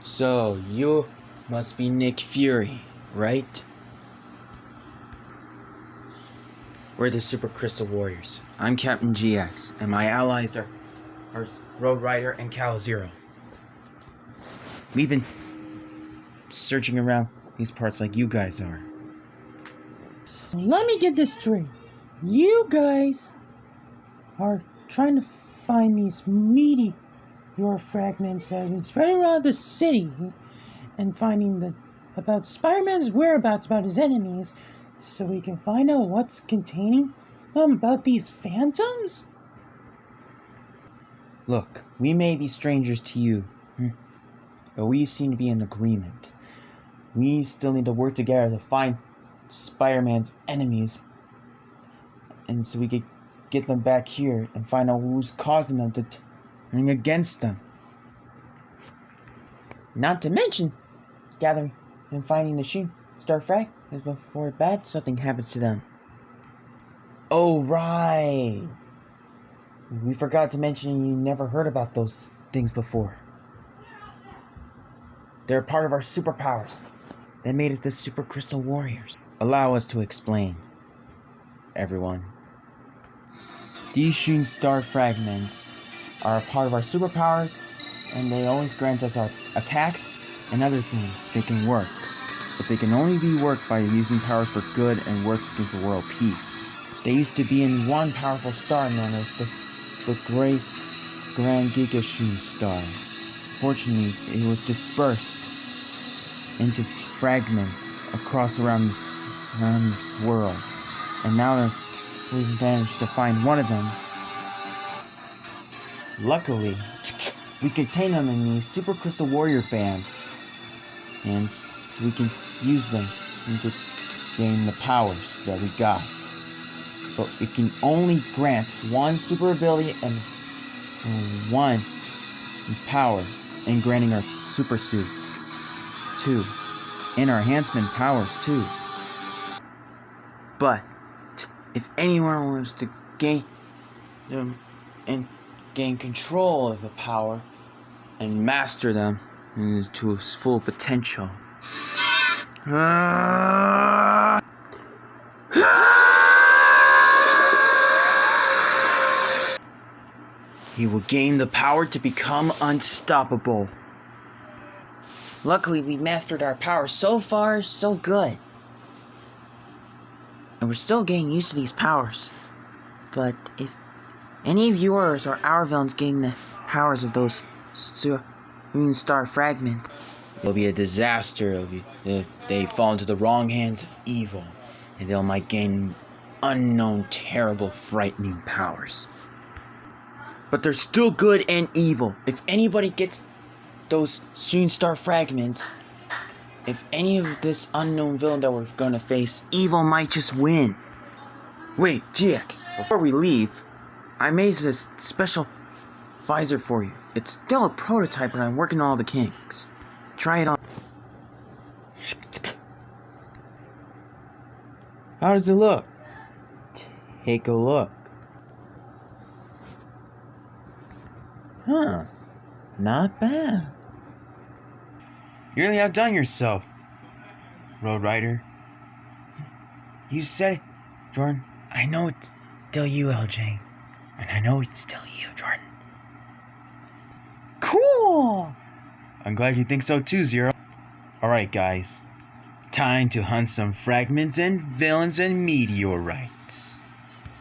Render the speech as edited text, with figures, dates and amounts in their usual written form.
So, you must be Nick Fury, right? We're the Super Crystal Warriors. I'm Captain GX, and my allies are Road Rider and Cal Zero. We've been searching around these parts like you guys are. So let me get this straight. You guys are trying to find these meteor fragments that have been spreading around the city and finding about Spider-Man's whereabouts, about his enemies, so we can find out what's containing them about these phantoms? Look, we may be strangers to you, but we seem to be in agreement. We still need to work together to find Spider-Man's enemies, and so we could get them back here and find out who's causing them to turn against them. Not to mention gathering and finding the Shooting Star fragments before bad something happens to them. Oh, right. We forgot to mention you never heard about those things before. They're part of our superpowers that made us the Super Crystal Warriors. Allow us to explain, everyone. These Shooting Star fragments are a part of our superpowers, and they always grant us our attacks and other things. They can work, but they can only be worked by using powers for good and working for world peace. They used to be in one powerful star known as the Great Grand Giga Shooting Star. Fortunately, it was dispersed into fragments across around this world, and now we've managed to find one of them. Luckily, we contain them in these Super Crystal Warrior bands, and so we can use them to gain the powers that we got. But we can only grant one super ability and one power in granting our super suits. 2. And our enhancement powers too. But if anyone wants to gain them and gain control of the power and master them to its full potential, he will gain the power to become unstoppable. Luckily, we mastered our power so far, so good. And we're still getting used to these powers. But if any of yours or our villains gain the powers of those Shooting Star fragments, it'll be a disaster if they fall into the wrong hands of evil, and they might gain unknown, terrible, frightening powers. But they're still good and evil. If anybody gets those Shooting Star fragments, if any of this unknown villain that we're gonna face, evil might just win. Wait, GX, before we leave, I made this special visor for you. It's still a prototype, but I'm working on all the kinks. Try it on. How does it look? Take a look. Huh. Not bad. You really outdone yourself, Road Rider. You said it, Jordan. I know it's still you, LJ. And I know it's still you, Jordan. Cool! I'm glad you think so too, Zero. Alright, guys. Time to hunt some fragments and villains and meteorites.